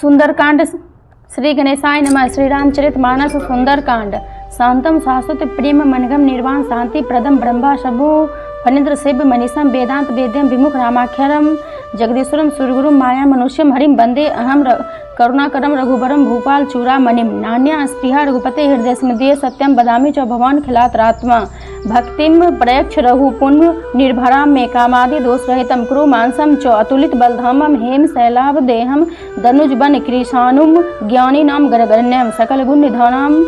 सुंदरकांड। श्री गणेशाय नमः। श्री रामचरितमानस सुंदरकांड। शांतम शाश्वत प्रेम मनगम निर्वाण शांति प्रदम ब्रह्मा शंभु फणीन्द्र शिव मनीषम वेदांत वेद्यम विमुख रामाख्यरम जगदीश्वरम सुरगुरुम माया मनुष्यम हरिम वंदे अहम करुणाकरम रघुबरम भूपाल चूड़ामणिम नान्या स्पृहा रघुपते हृदय स्मृति सत्यम बदामी च भवान खिलातरात्मा भक्तिम प्रयक्ष रघु पुण्य निर्भराम में कामादि दोष रहितम कुरु मानसम च अतुलित बलधामम हेम शैलाभ देहम दनुज बन कृशानुम ज्ञानी नाम गणगण्यम सकल गुण निधानम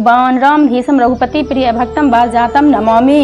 बानराम भीषम रघुपति प्रिय भक्तम बाजातम नमामि।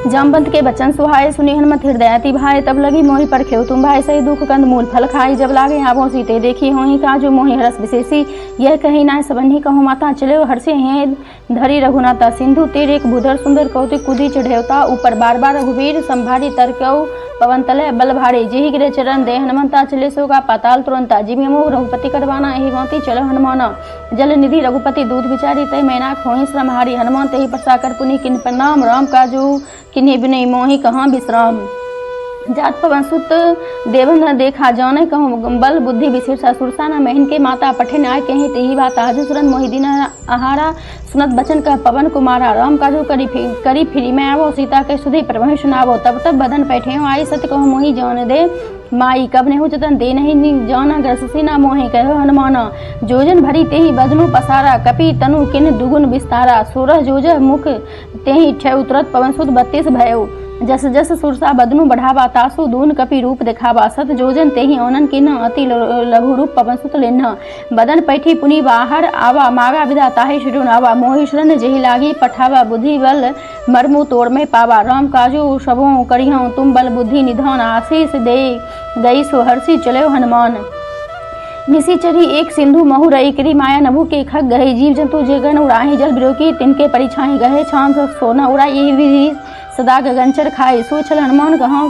जामवंत के बचन सुहाए सुनि हनुमत हृदय अति भाई तब लगी मोहि पर खेव तुम भाई सही दुख कंद मूल फल खाई जब लागे आभों सीते देखी होही काजू मोहि हरस विशेषी यह कही नाय सबन्ही कहूँ माता चले हर्षे हैं धरी रघुनाथा सिंधु तीर एक बुधर सुंदर कौतिक कुदी चढ़ेवता ऊपर बार बार रघुवीर संभारी तरकऊ पवन तले बल भारी जेहि गिरे चरण दे हनुमंता चले सोगा पाताल तुरंता जिमि मोह रघुपति करवाना एहि भांति चलो हनुमाना जल निधि रघुपति दूध विचारी तय मैना खोहि श्रम हारी हनुमान तेहि प्रसाकर पुनि किन प्रणाम राम काजू किन्हीं बिनय मोहि कहाँ विश्राम। जात पवन सुत देवन न देखा जाने कहूँ बल बुद्धि विशेष सुरसा न महन के माता पठे आय कहीं तेही बात आज सुरन मोहि आहारा सुनत बचन कह पवन कुमारा राम काजू करी फिरी मैं आवो सीता के सुधी प्रभु सुनावो तब तब बदन पैठे हो आई सत्य कहूँ मोहि जान दे माई कब ने जतन दे नहीं जाना ग्रसी न मोहि कहो हनुमाना जोजन भरी तेही बदनु पसारा कपि तनु किन दुगुन विस्तारा सोरह जोज मुख तेही ठय तुरत पवन सुत 32 भयो जस जस सुरसा बदनु बढ़ावा तासु दून कपि रूप दिखावा सत जोजन तेहि औनन किन अति लघु रूप पवन सुत लेन्ह बदन पैठी पुनि बाहर आवा मागा विदा ताहि शुरुन आवा मोहिश्रन जेहि लागी पठावा बुद्धि बल मरमु तोड़ में पावा राम काजू सबों करिहं तुम बल बुद्धि निधान आशीष दे गई सो हर्षि चले हनुमान। निशिचरी एक सिंधु महु रई करी माया नभु के खग गहे जीव जंतु जे गण उड़ाही जल बिरोकी तिनके परिछाई गहे छाम सोना उड़ा यही विधि सदा गगनचर खाए सो छल हनुमान कहाँ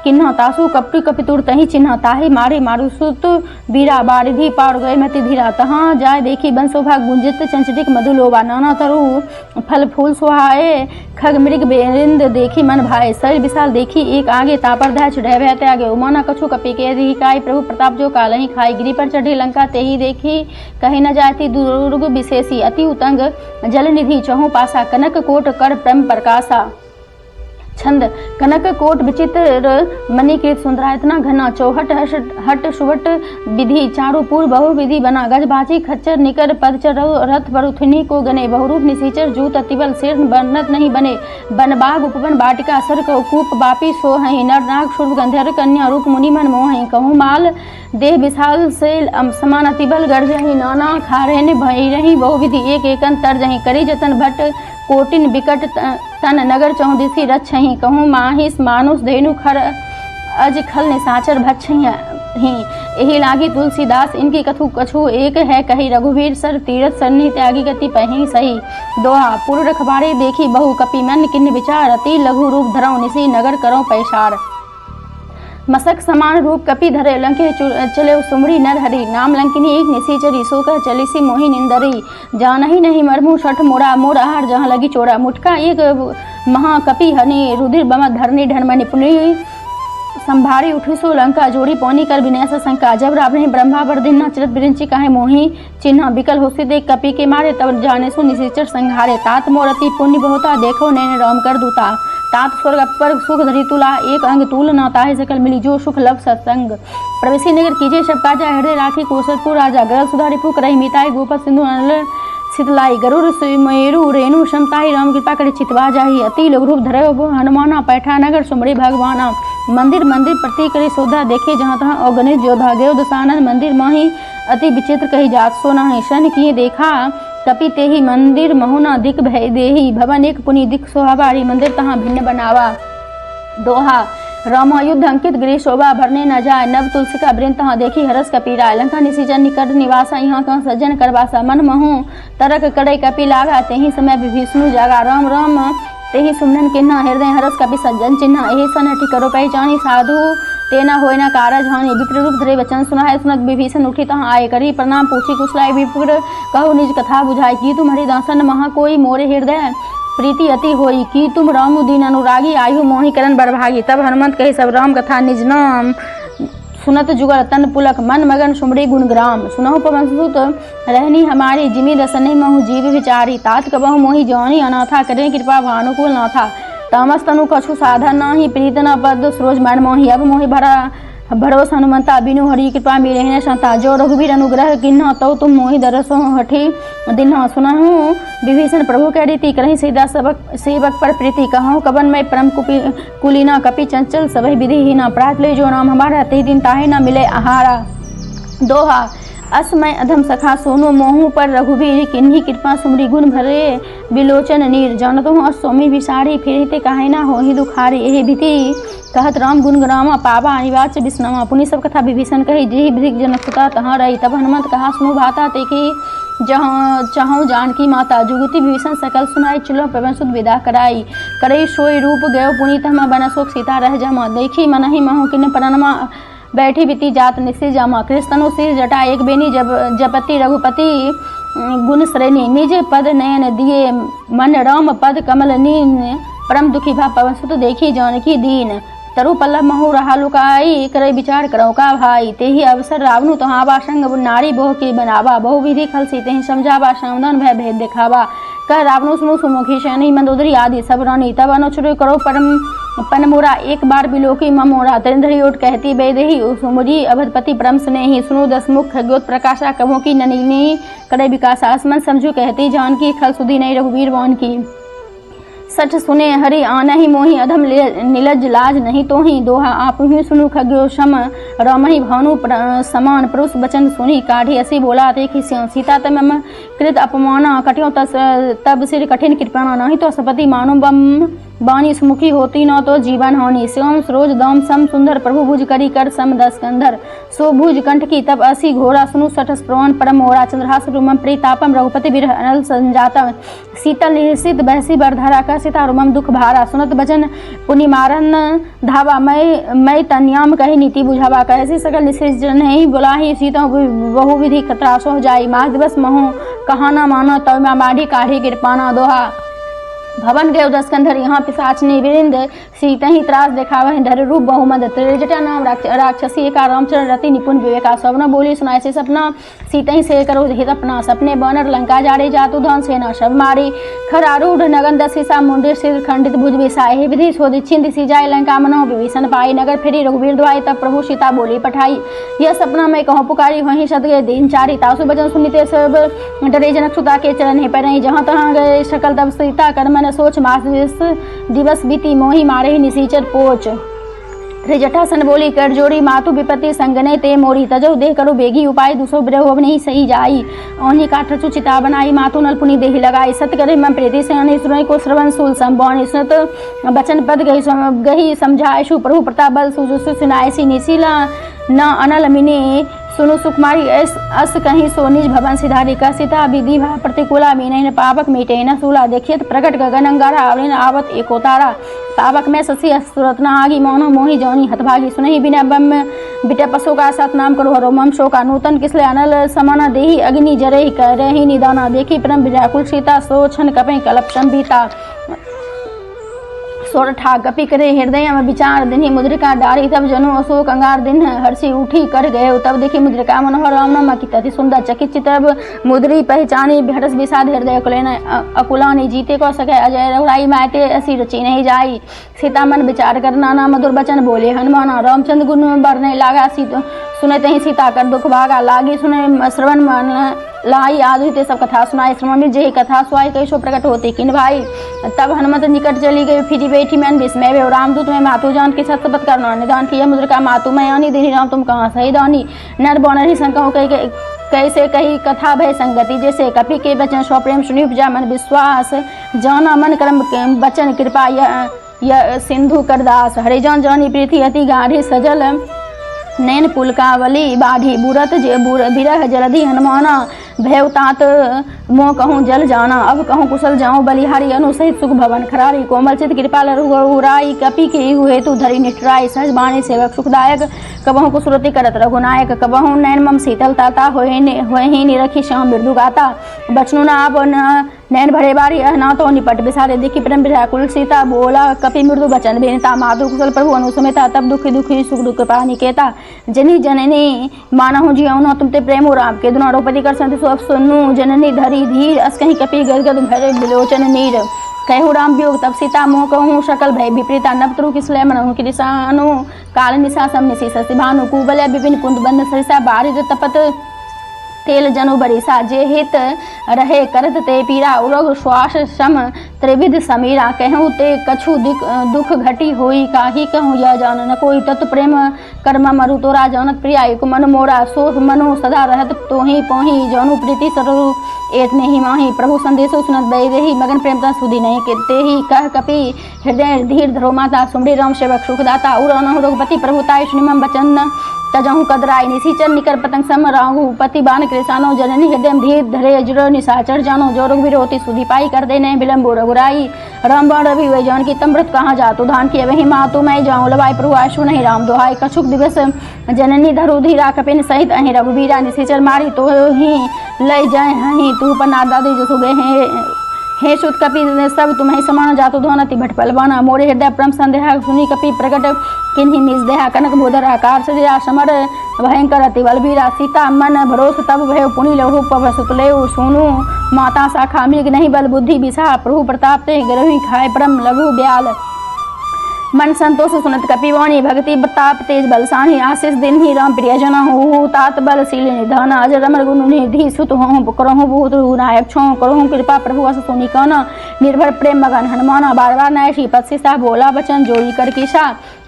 किन्ह तासु कपटि कपितुर तही चिन्ह ताहि मारे मारु सुत बीरा बारिधि पार गए मति धीरा तहाँ जाय देखी बन शोभा गुंजित चंचटिक मधुलोबा नाना तरु फल फूल सुहाए खग मृग बेरिंद देखी मन भाए शरीर विशाल देखी एक आगे तापर ध्याय चढ़े भय त्यागे उमाना कछु कपि के अधिकाई प्रभु प्रताप जो कालहि खाई गिरी पर चढ़ी लंका तेही देखी कहीं न जाती दुर्ग विशेषी अति उतंग जल निधि चहु पासा कनक कोट कर परम प्रकाशा छंद कनक कोट विचित्र मणिकृत सुंदरा इतना घना चौहट हट सुवट विधि चारु पूर्व बहु विधि बना गजबाजी खच्चर निकर पदचर रथ परुथनी को गने बहुरूप निशीचर जूत अतिबल शेर बनत नहीं बने बनबाग उपवन बाटिका सर कूप बापी सो हई नर नाग शुभ गंधर्व कन्या रूप मुनि मन मोहि कहूँ माल देह विशाल से समान अतिबल गर्जही नाना खारेन भई रही बहुविधि एक एकन तर्जही करी जतन भट्ट कोटिन विकट तन नगर चौदिसी रच्छही कहूँ माहिस मानुष धेनु खर अज खल निशाचर भच्छही एहि लागी तुलसीदास इनकी कथु कछु एक है कही रघुवीर सर तीरथ सरनी त्यागी गति पही सही दोहा पूर्व रखबारी देखी बहु कपि मन किन्न विचार अति लघु रूप धरऊ निसी नगर करौ पैसार मसक समान रूप कपि धरे लंके चले सुमरी नर हरि नाम लंकिनी एक निशीचरी सो कह चली सी मोहि निंदरी जान ही नहीं मरमु छठ मोरा मोर आहार जहाँ लगी चोरा मुटका एक महाकपि हनि रुधिर बम धरनी ढनमणि पुनि संभारी उठी सो लंका जोड़ी पौनी कर विनय शंका जब रावण ब्रह्मा बरदिन्ना चिरत बिरिंची काहे मोहि चिन्ह बिकल होसी देख कपि के मारे तब जाने सो निशीचर संहारे तात मोरति पुण्य बहुता देखो नैन राम कर दूता तात स्वर्ग अपर सुख धरी तुला एक अंग तूल न ताहे सकल मिली जो सुख लब सत्संग प्रवेशी नगर कीजे सब काजा हृदय राखी कौशलपुर राजा गरल सुधारी फूक रही मिताई गोपत सिंधु नल शीतलाई गरुड़ मयूरु रेणु क्षमताई राम कृपा करे चितवा जाही अति लोग रूप धरे हनुमाना पैठा नगर सुमरी भगवाना मंदिर मंदिर प्रति करे शोधा देखे जहाँ तहाँ और गणेश जोधा देव दसानंद मंदिर माही अति विचित्र कही जात सोना है शन किए देखा कपि तेहि मंदिर महुना दिक भय देही भवन एक पुनि दिक सोहाबारी मंदिर तहाँ भिन्न बनावा दोहा रामा युद्ध अंकित गिरी शोभा भरने न जाए नव तुलसी का वृंद तहाँ देखी हरस कपीरा लंका निशिचर निकट निवासा यहाँ कहाँ सज्जन करवासा मन महु तरक करे कपि लागा तेहि समय विष्णु जागा राम राम तेहि सुमरन किन्ना हृदय हरस कपि सज्जन चिन्ह एहि सन हटि करो पहचानी साधु तेना होय न कारज हानि विप्र रूप धरे वचन सुनाए सुनत विभीषण उठी तहाँ आए करी प्रणाम पूछी कुशलाय विप्र कहो निज कथा बुझाई की तुम हरिदासन महा कोई मोरे हृदय प्रीति अति होई कि तुम राम दीन अनुरागी आयु मोहि करन बरभागी। तब हनुमंत कही सब राम कथा निज नाम सुनत जुगल तन पुलक मन मगन सुमरी गुणग्राम। सुनहु पवन सुत रहनी हमारी जिमी दसने महु जीव विचारी। तात कबहु मोहि जौनी अनाथा करें कृपा भानुकुल नाथा। तामस तनु कछु साधन नाही प्रीत न पद सरोज मन मोहि। अब मोहि भरोस हनुमंता बिनु हरि कृपा मिले संता। जो रघुवीर अनुग्रह किन्ह तो तुम मोहि दरसो हठी दिन्ह। सुनहु विभीषण प्रभु कह रीति करही सीधा सेवक पर प्रीति। कहूँ कबन में परम कुलीना कपि चंचल सबहि विधि ही न। प्रात ले जो नाम हमारा ते दिन ताहे न मिले आहारा। दोहा असमय अधम सखा सोनो मोहू पर रघुवीर। किन्ही कृपा सुमरी गुण भरे बिलोचन नीर। जानतु अस सोमी विसारी फिरते काहे ना होहि दुखारी। एहि भीति कहत राम गुण ग्रामा पावा अनिवार्य विष्णमा। पुनि सब कथा विभीषण कही जी भृग जनक सुता तहाँ रही। तब हनुमंत कहा सुनो भाता ते की जहाँ चाहूँ जानकी माता। जुगति विभीषण सकल सुनाई चलो पवन सुत विदा कराई। करई सोई रूप गयो पुनीत हम बन शोक सीता रह जमा। देखी मनहि महु किन परमा बैठी बीती जात निशि जामा। कृष्णनु सिर जटा एक बेनी जपति रघुपति गुण श्रेणी। निज पद नयन दिए मन राम पद कमल नीन। परम दुखी भा पवन सुत देखी जानकी दीन। तरु पल्लव महु रहा लुकाई करे विचार करो का भाई। तेहि अवसर रावणु तहावा संग नारी बहु की बनावा। बहु विधि खल सी तेहि समझावा सावधान भय भेद दिखावा। कह रावणु सुनु सुमुखी शनि मंदोदरी आदि सब रानी। तब अनुचर करो परम पन मोरा एक बार बिलोकी ममोरा। तरिंधरी ओट कहती बेदेही सुमुरी अवधपति परम स्नेही। सुनो दसमुख खग्योत प्रकाशा कभों की ननिनी करे विकासा। आसमन समझू कहती जानकी खल सुधी नहीं रघुवीर वान की। सच सुने हरि आनहि मोहि अधम नीलज लाज नहीं तोहि। दोहा आप ही सुनु खग्यो शम रामहि भानु समान। पुरुष बचन सुनी काढ़ी असी बोला देखी सीता तम कृत अपमाना। कटियो तब सिर कठिन कृपाना। नहीं तो सपति मानो बम बानी सुमुखी होती न तो जीवन हानि। श्याम सरोज दाम सम सुंदर प्रभु भुज करी कर सम दस कंधर। सो भुज कंठ की तब असी घोड़ा सुनु सठस प्रवान परम मोरा। चंद्रहास रुमम प्रीतापम रघुपति बिरह अनल संजाता। शीतल निशित बहसी बरधरा का सीता रुमम दुख भारा। सुनत बचन पुनि मारन धावा मैं तन्याम कही नीति बुझावा। कैसी सकल निशित नहीं बुलाही सीता बहु विधि खतरासो हो जाई। मास दिवस महु कहाना मानो तव मैं बाढ़ी काढ़ी कृपाना। दोहा भवन गयो दस कंधर यहाँ पिशाचनी विरिंद। सीता ही त्रास देखावा धर रूप बहुमद। त्रिजटा नाम राक्षसी एका रामचरण रति निपुण विवेका। सवना बोली सुनाए से सपना सीता ही से करो हित अपना। सपने बनर लंका जारे जातु धन सेना शब मारी। खर आरूढ़ नगन दशिसा मुंडे सिर खंडित भुज विसाए। विधि शोधि छिंद सी जाए लंका मनो विभीषण पाई। नगर फेरी रघुवीर द्वाई तब प्रभु सीता बोली पठाई। यह सपना में कहूँ पुकारी वहीं सद गए दिन चारी। तासु बचन सुनिते सब डरे जनक सुता के चरण ही पर जहाँ तहाँ गए सकल तब सीता कर्मन सोच। मास दिवस बीती मोहि मारे ही निसीचर पोच। त्रिजटा सन बोली कर जोड़ी मातु विपत्ति संगने ते मोरी। तजो देह करो बेगी उपाय दूसो ब्रह नहीं सही जाई। ओन्ही काठचु चिता बनाई मातु नल पुनि देहि लगाई। सत करे मम प्रीति से अनि सुनई को श्रवण सूल संबौनी। सुनत बचन पद गही समझाए शु प्रभु प्रताप बल सुजु सुनाए सी निशिला न अनल मिनी। सुनु सुकुमारी अस कहीं सो निज भवन सिधारी। का सीता विधि भा प्रतिकूला मीन पावक मीटे न सूला। देखियत प्रकट गगन अंगारा आवलिन आवत एको तारा। पावक में शशि सुरत्ना आगी मौनो मोहि जौनी हतभागी। सुनहि बिना बम बिटे पशु का सतनाम करो हरो मम शोका। नूतन किसले अनल समाना देही अग्नि जरे करहि निदाना। देखी परम व्याकुल सीता सो छन कपे कलप संभीता। सोरठा गपी करे हृदय में विचार दिन मुद्रिका डारी। तब जनु अशोक अंगार दिन हर्षि उठी कर गए। तब देखी मुद्रिका मनोहर रामनामा की तति सुंदर चकित चितब मुद्री पहचानी। हर्ष विषाद हृदय कुलेन अकुलानी। जीते को सके अजय रघुराई मायते असी रुचि नहीं जाई। सीता मन विचार कर नाना मधुर बचन बोले हनुमाना। रामचंद्र गुण बरने लागा सुनते ही सीता कर दुख भागा। लागी सुने श्रवण मन लाई आदि सब कथा सुनाई। श्रवण में जेहि कथा सुहाई कैसो प्रकट होती किन भाई। तब हनुमत निकट चली गई फिरी बैठी मैन विस्मय वे। रामदूत में मातु जान के सत शपथ करना निदान किया मुद्रिका मातु मैं आनी देनी राम तुम कहाँ सही दानी। नर बौनर ही शंका कैसे कही कथा भय संगति। जैसे कपि के वचन स्व प्रेम सुनि उपजा मन विश्वास। जाना मन कर्म वचन कृपा य सिंधु करदास। हरे जान जानी प्रीति अति गाढ़ी सजल। नैन पुलकावली बाढ़ी बुरत बिरह जलधि हनुमाना। भयवतात मोह कहूँ जल जाना। अब कहूँ कुशल जाऊँ बलिहारी अनुसहित सुख भवन खरारी। कोमल चित कृपाल रघुराई कपि के हेतु धरी निष्ठराई। सहज बाणी सेवक सुखदायक कबहू कुसुरति करत रघुनायक। कबहू नैन मम शीतल ताता होहि निरखी श्याम मृदु गाता। बचनु न आप नैन भरे बारी अहना तो निपट बिसारे देखी प्रेम व्याकुल सीता बोला कपि मृदु बचन बेनता मातु कुशल प्रभु अनुसमेता तब दुखी दुखी सुख दुख पानी केता जनी जननी मानहु जियौन तुम ते प्रेमो राम के दुना रोपति कर संत सब सुनु जननी धरी धीर अस कहीं कपि गदगद भरे बिलोचन नीर कहु राम वियोग तब सीता मोह कहूँ सकल भय विपरीता नवत्रु किसलय मनहु किसानु काल निशा सम निशी शशि भानु कुबल विपिन कुंद बंद सरिसा बारिद तपत तेल जनु बरिसा जे हित रहे करत ते पीरा उरग श्वास सम त्रिविध समीरा कहूँ ते कछु दुख घटी होई काहि कहूँ यह जान न कोई तत्व प्रेम कर्म मरु तोरा जानत प्रिया एक मन मोरा सो मनो सदा रहत तोहि पोहि जनु प्रीति सरु एत नहीं माही प्रभु संदेशो सुनत दई रही मगन प्रेमता सुधी नहीं कहते ही कह कपि हृदय धीर धरो माता सुमरी राम सेवक सुखदाता उर अनहु रघुपति प्रभु ताय सुनिमं बचन तजहु कदराई निशीचर निकर पतंग सम राहु पति बान कृसानो जननी हृदय धीर धरे जुरो निशाचर जानो जो रघुवीर होती सुधी पाई कर दे नहीं विलम्बो रघुराई राम बाण रवि वै जान की तमृत कहाँ जातु धान की वही मातु मैं जाऊँ लवाई प्रभु आशु नहीं राम दोहाई कछुक दिवस जननी धरु धीरा कपिन सहित अहि रघुवीरा निशीचर मारी तो ही लय जाए हही तू पर नादादी जसु गए हैं हे सुत कपि सब तुम्हें समान जातु धोनति भट पलवाना मोरे हृदय परम संदेह सुनी कपि प्रकट किन्हीं निज देहा कनक बोधर आकार सजा समर भयंकर अति बलबीरा सीता मन भरोस तब भय पुनि लहु पव सुतले सोनु माता शाखा मृग नहीं बल बुद्धि विषा प्रभु प्रताप ते ग्रही खाए परम लघु ब्याल मन संतोष सुनत कपिवाणी भक्ति प्रताप तेज बलसानी आशीष दिन ही राम प्रिय जना हो तात बल शील निधन अज रमर गुण निधि सुत हो करहु भूत नायक छो करहु कृपा प्रभु अस सोनी काना निर्भर प्रेम मगन हनुमाना बार बार नय श्री पत्सिसा बोला बचन जोई कर किसा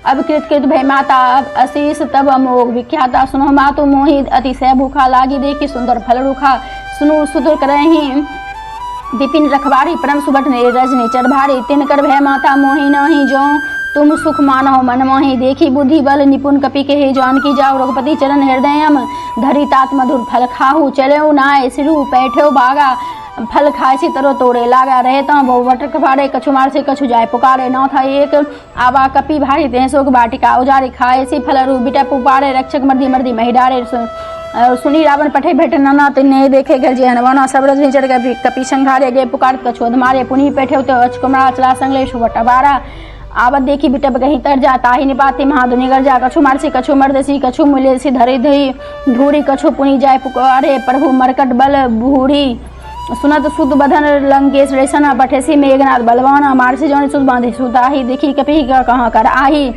अब कृत कृत भय माता अशीष तब अमोघ विख्याता सुनो मातु मोहि अतिशय भूखा लागी देखी सुंदर फल रुखा सुनु सुधुर करहि विपिन रखवारी परम सुबट रजनी चर भारी तिनकर भय माता मोहि नहीं जो तुम सुख मानो मन मोहि देखी बुद्धि बल निपुण कपि के हे जान की जाओ रघुपति चरण हृदयम धरी तात मधुर फल खाहू चले नाय सिरु बैठो बागा फल खाए सी तरो तोड़े लागा रहता बहु वटक फाड़े कछु मार से कछु जाए पुकारे न था एक आवा कपि भारी तेसोक बाटिका उजारी खाए सी फल रू बिटा पुपारे रक्षक मर्दी मर्दी महिडारे सुनी रावण पठे भेट नाना तिन्ने देखे घर जे हनवाना सब रजनी चढ़ गए कपि संघारे गए पुकार कछु अधमारे पुनी बैठे तो अचकुमरा चला संगले सुवटा बारा आवत देखी बिटप कहीं तर जाता ही निपाती महाधुनि गर जा कछु मारसी कछु मर्दसी कछु मुलेसी धरे धई धूरी कछु पुनी जाए पुकारे प्रभु मरकट बल बूढ़ी सुनत सुत बधन लंकेश रेशना पठेसी मेघनाथ बलवाना मारसी जौन सुत बांधे सुताही देखी कपि कहाँ कर आही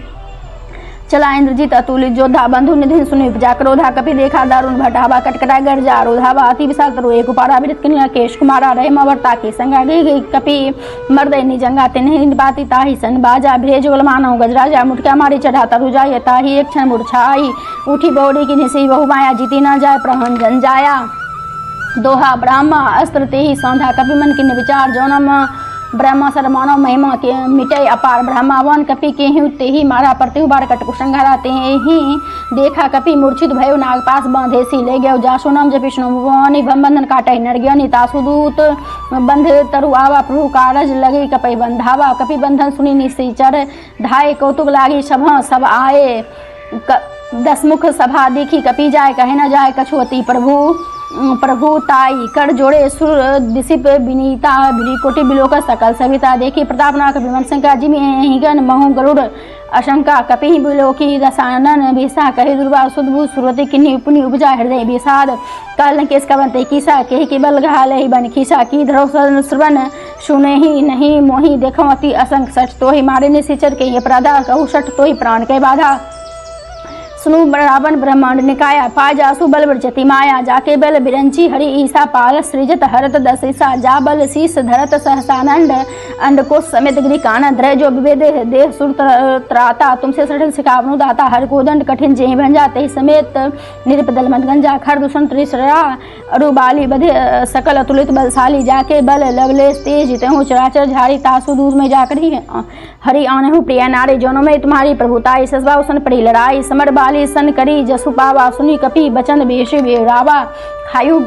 चला इंद्रजीत अतुलित जोधा बंधु निधि सुनि उपजा क्रोधा कपि देखा दारुण भटावा कटकटा गर्जा रोधावा अति विशाल तरु एक उपारा विरत कन्या केश कुमारा रहे मवर्ता की संगा गई कपि मर्दय निजंगा तिन्हि निपाति ताहि सन बाजा भेज गोल मानव गजराजा मुटका मारी चढ़ा तरु जाय ताहि एक क्षण मूर्छाई उठी बौड़ी की निसी बहु माया जीती न जाय प्रहन जन जाया दोहा ब्राह्मा अस्त्र ते ही सौंधा कपि मन की विचार जौनम ब्रह्मा सर मानव महिमा के मिटे अपार ब्रह्मावन कपि के ही ते ही मारा परते बार कटकु संघारा ते ही देखा कपि मूर्छित भयो नागपास बांधे सी ले गयो जासो नाम जप विष्णु भवानी बंधन काटे नरज्ञानी तासुदूत बंध तरु आवा प्रभु कारज लगे कपि बंधावा कपि बंधन सुनी निश्चर धाय कौतुक लागी सब आए दसमुख सभा देखी कपि जाए कहे न जाए कछुअति प्रभु ताई कर जोड़े सुर दिसिप विनीता कोटि बिलोक सकल सविता देखी प्रतापनाथ विमन शंका जिमि हिगन महु गरुड़ अशंका कपि बिलोकी दसानन भीषा कहे दुर्वा सुदभु सुरति किन्नी पुनि उपजा हृदय विषाद काल केस कवंते किसा कही कि बल घाले ही बन खीसा की धरो श्रवण सुने ही नहीं मोहि देखो अति असंख सच तो ही मारे ने सिचर के ये अपराधा कहू सठ तो ही प्राण के बाधा सुनु रावण ब्रह्मांड निकाया पा जासु बल ब्रजति माया जाके बल बिरंची हरि ईसा पाल सृजत हरत दशिसा जा बल शीस धरत सहसानंद अंड को समेत गिरी कान धर जो विवेद देह सुर त्राता तुमसे सठल सिखावनु दाता हर को दंड कठिन जय बन जाते समेत निरपदल मदगंजा खर दूषण त्रिसरा अरु बाली बधे सकल अतुलित बलशाली जाके बल लगले तेज तेहु चराचर झाड़ी तासु दूध में जाकर ही हरि आनहु प्रिय नारी जोनो में तुम्हारी प्रभुताई ससबा उसन पड़ी लड़ाई समर बाली सन करी जसु पावा सुनी कपि बचन बेश बेरावा खायु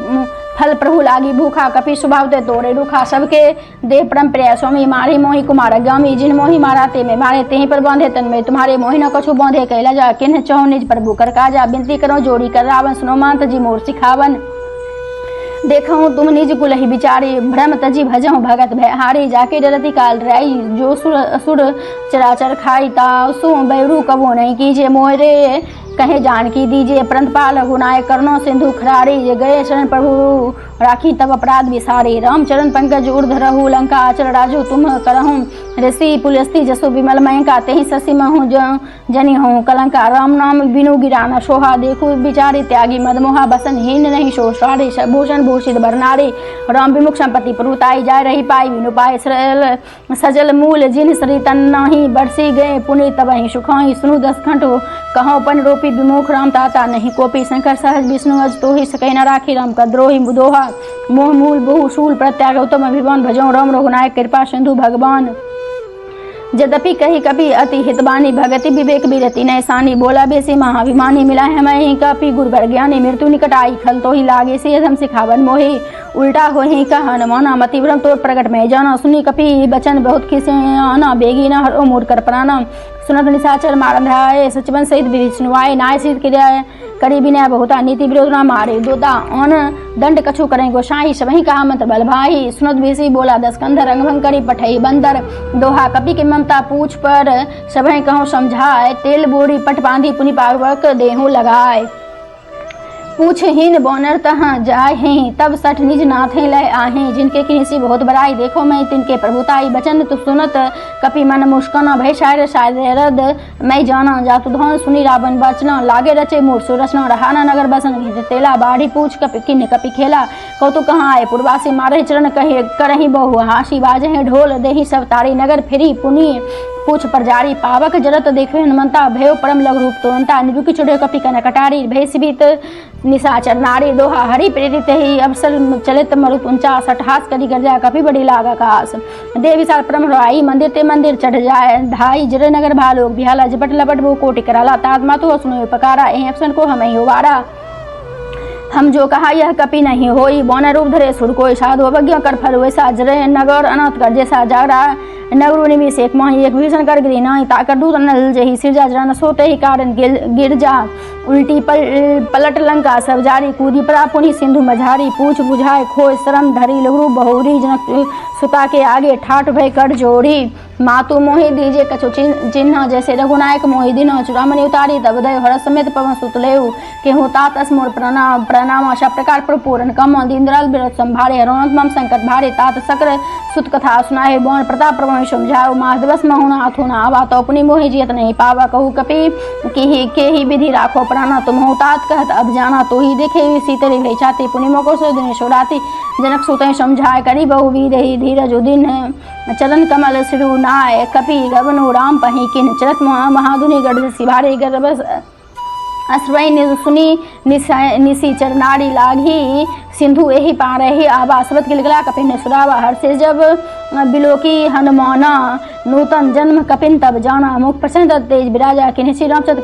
फल प्रभु लागी भूखा कपि स्वभाव ते तोड़े रूखा सबके देह परम प्रिय स्वामी मारे मोहि कुमार गामी जिन मोहि मारा ते में मारे ते पर बांधे तन में तुम्हारे मोहि न कछु बांधे कैला जा किन्ह चहो निज प्रभु कर काजा बिनती करो जोड़ी कर रावण सुनो मांत जी मोर सिखावन देखूँ तुम निज कुलहि बिचारे, भ्रम तजी भजहु भगत भय हारे। जाके डरती काल राई, जो सुर असुर चराचर खाई। तासु बैरू कबो नहीं कीजिए, मोरे कहे जानकी दीजिए। परंतपाल रघुनाय करनो सिंधु खरारे, ये गए शरण प्रभु राखी तब अपराध विसारे। रामचरण पंकज ऊर्ध रहु, लंका आचल राजू तुम करहूँ। ऋषि पुलस्ती जसु विमल मयंका, तेहि शशि महु जनि हूँ कलंका। राम नाम बिनु गिराना सोहा, देखु बिचारे त्यागी मदमोहा। बसन हीन नहीं शोषारे, भूषण भूषित बरनारे। राम विमुख संपत्ति प्रभुताई, जाय रही पाई बिनु पाए। सजल मूल जिन सरी तन नाही, बरसी गए पुनि तबहि सुखाई। सुनु दस खंड कहो पन रोपी, विमुख राम ताता नहीं कोपी। शंकर सहज विष्णु अज तो ही सकै न राखी, राम का द्रोही दोहा। मोह मूल बहु शूल प्रत्याग, उत्तम अभिमान भजो। राम रघुनायक कृपा सिंधु भगवान। यद्यपि कही कपि अति हितबानी, भगति विवेक विरति नैसानी। बोला बेसी महाभिमानी, मिला है मैं कपि गुरुवर ज्ञानी। मृत्यु निकट आई, खल तो ही लागे, से धम सिखावन मोहि। उल्टा हो ही का हनुमाना, मति भ्रम तोड़ प्रकट में जाना। सुनी कपि बचन बहुत खिसियाना, बेगी न हर मूड कर प्राणा। सुनत निशाचर मारन धाये, सचवन सहित विष्णुआय। नाय सिद्ध क्रिया करी विनय बहुता, नीति विरोध न मारे दोता। अन दंड कछु करें गोसाई, सबही कहा मंत्र बल भाई। सुनत बेसी बोला दस कंधर, रंगभंग करी पठई बंदर। दोहा कपि के ममता पूछ पर, सबही कहूँ समझाए। तेल बोरी पट बांधी, पुनि पावक देहु लगाए। पूछहीन बोनर तहाँ जाय हैं, तब सठ निज नाथे लय आहें। जिनके किसी बहुत बड़ाई, देखो मैं तिनके प्रभुताई। बचन तु सुनत कपि मन मुस्काना, भय शायर शायद मैं जाना। जातु धन सुनी रावण बचना, लागे रचे मूर सुरचना। रहाना नगर बसन घिच तेला, बाढ़ी पूछ कपि किन कपि खेला। कौतु कहाँ आए पूर्वासी, मारे चरण कहे करही बहु। हासी बाजे ढोल, देही सब तारी। नगर फिरी पुनि पूछ पर जारी, पावक जरत देखे हनुमंता। भयो परम लघु रूप तुरंता, निरुकी चुड़े कपि कन कटारी। भय सिबित निशाचर नारी, दोहा हरि प्रेरित ही अवसर चलित मरुत ऊंचा। सठहास करी गर्जा, कपि बड़ी लाग आकाश। देव विशाल परम राई, मंदिर ते मंदिर चढ़ जाए धाई। जरे नगर भालोक बिहाला, झपट लपट वो कोटि कराला। तात मातु सुनो उपकारा, एह अफसन को हम ही उबारा। हम जो कहा यह कपि नहीं होई, बौन रूप धरे सुर कोई। साधु अवज्ञा कर फल वैसा, जरे नगर अनाथ कर जैसा। जागरा नगरो निमिष एक माही, एक भीषण कर गिरी नाई। ताकर दूत नल जही सिरजा, जरा न सोते ही कारण गिर जा। उल्टी पलट लंका सब जारी, कूदी पड़ा पुनि सिंधु मझारी। पूछ बुझाए खोय शरम धरी, लघु बहुरी। जनक सुता के आगे ठाठ भय कर जोड़ी। मातु मोहि दीजे कछु चिन्ह, जैसे रघुनायक मोहि दिन। चुरामणि उतारी तब दय, हर समेत पवन सुत लेऊ। केहू तात असमोर प्रणाम, सब प्रकार प्रपूरन कम। दीनदयाल बिरत संभारे, हरौनत मम संकट भारे। तात सकर सुत कथा सुनाए, बौन प्रताप प्रभु समझाओ। मास दिवस महुना हाथों ना आवा, तो अपनी मोहि जियत नहीं पावा। कहू कपि के ही विधि राखो प्राणा, तुम हो तात कहत अब जाना। तो ही देखे सीतरी भय छाती, पुनि मोको सो दिन शोराती। जनक सुतहि समझाए, करी बहु वीरहि धीरज उदिन। चरण कमल सिरु नाय, कपि गवनु राम पहि किन। चरत महाधुनि गढ़ सिभारे, गर्भ अश्वई सुनी निसी चरनारी। लागी सिंधु एहि पारे ही आवा, सबत गिलगला कपिन सुरावा। हर से जब बिलोकी हनुमाना, नूतन जन्म कपिन तब जाना। मुख प्रसन्न तेज विराजा, किन्हीं श्री रामचंद्र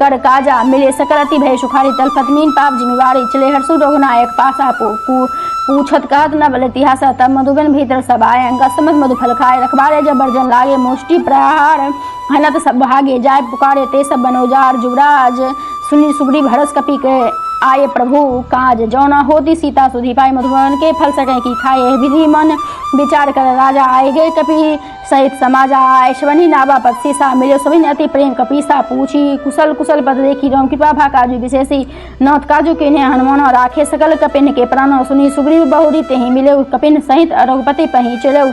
कर काजा। मिले सकल अति भय सुखारी, तलफत मीन पाप जिम्मेवारी। चले हर्षु रघुनायक पासा, पूछत कहत न बल इतिहासा। तब मधुबन भीतर सब आए, अंगसमत मधु फल खाए। रखबारे जब बर्जन लागे, मुष्टि प्रहार हनत सब भागे। जाय पुकारे ते सब बनोजार, जुवराज सुनी सुग्रीव हरस कपि के आए प्रभु काज। जौना होती सीता सुधी पाई, मधुबन के फल सके की खाए। विधि मन विचार कर राजा, आए गए कपि सहित समाजा। आए शवनी नावा पद सीसा, मिले सभी अति प्रेम कपीसा। पूछी कुशल कुशल पद देखी, राम कृपा भा काजु विशेषी। नौत काजु के हनुमान राखे, सकल कपिन के प्राण। सुनी सुग्रीव बहुरी तेहि मिले, कपिन सहित रघुपति पहि चलो।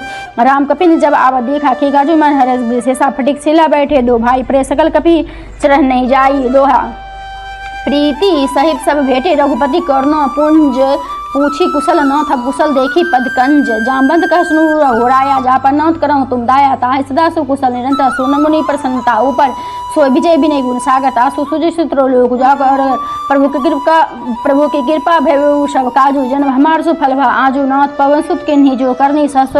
राम कपिन जब आवत देखा, के काजु मन हरस विशेषा। फटिक सिला बैठे दो भाई, प्रे सकल कपि चरह नहीं जाई। दोहा प्रीति सहित सब भेटे, रघुपति करनो पुंज। पूछी कुशल नौथ अब कुशल देखी पदकंज। जामबंद कह सुनु रघुराया, जा पर नौत करऊँ तुम दाया। ताहि सदा सुकुशल निरंतर, सोन मुनि प्रसन्नता ऊपर। सोय विजय विनय गुण सागर, तासु सुजि सूत्र लोक जाकर। प्रभु की कृपा भय सब काजू। जन्म हमार सुफल भा आजू, नाथ पवन सुत किन्हीं जो करनी। सस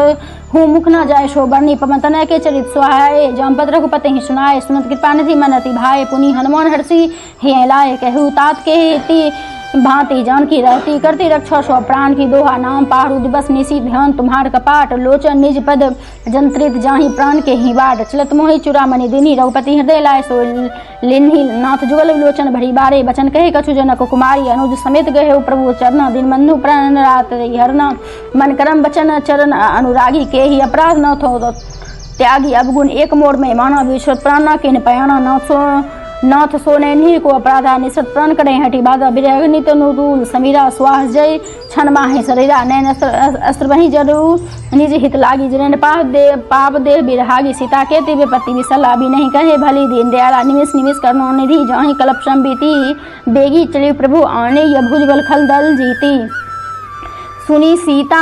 हूँ मुख न जाय शो बरनी, पवन तनय के चरित सुहाए। जामपद रघुपति ही सुनाए, सुनत कृपा निधि मन अति भाए। पुनि हनुमान हर्षि ही लाए, कहू तात के भांति जानकी रहती करती रक्षा स्व प्राण की दोहा नाम पारु दिवस निशी ध्यान तुम्हार कपाट लोचन निज पद जंत्रित जाहि प्राण के ही बाट चलत मोहि चूड़ामणि दिनी रघुपति हृदय लाय सो लिन्ही नाथ जुगल लोचन भरी बारे बचन कहे कछु जनक कुमारी अनुज समेत गए प्रभु चरण दिन बंधु प्राण रात हरना मन करम बचन चरण अनुरागी के ही अपराध न थो त्यागी अवगुण एक मोड़ में माना विश्वत प्राणा किन पयाना नाथ सोने नी को अपराधा निसत प्राण करे हटी बाधा बिरगनित नूतूल समीरा सुहास जय छन माहे शरीरा नैन अस्त्र वही जरू निज हित लागी जन पाप देह बिरहागी सीता के तिव्य पति विसला भी नहीं कहे भली दीन दयाला निमिष निमिष करनो निधि जाहि कलप बीती बेगी चली प्रभु आने यह भुजबल खल दल जीती सुनी सीता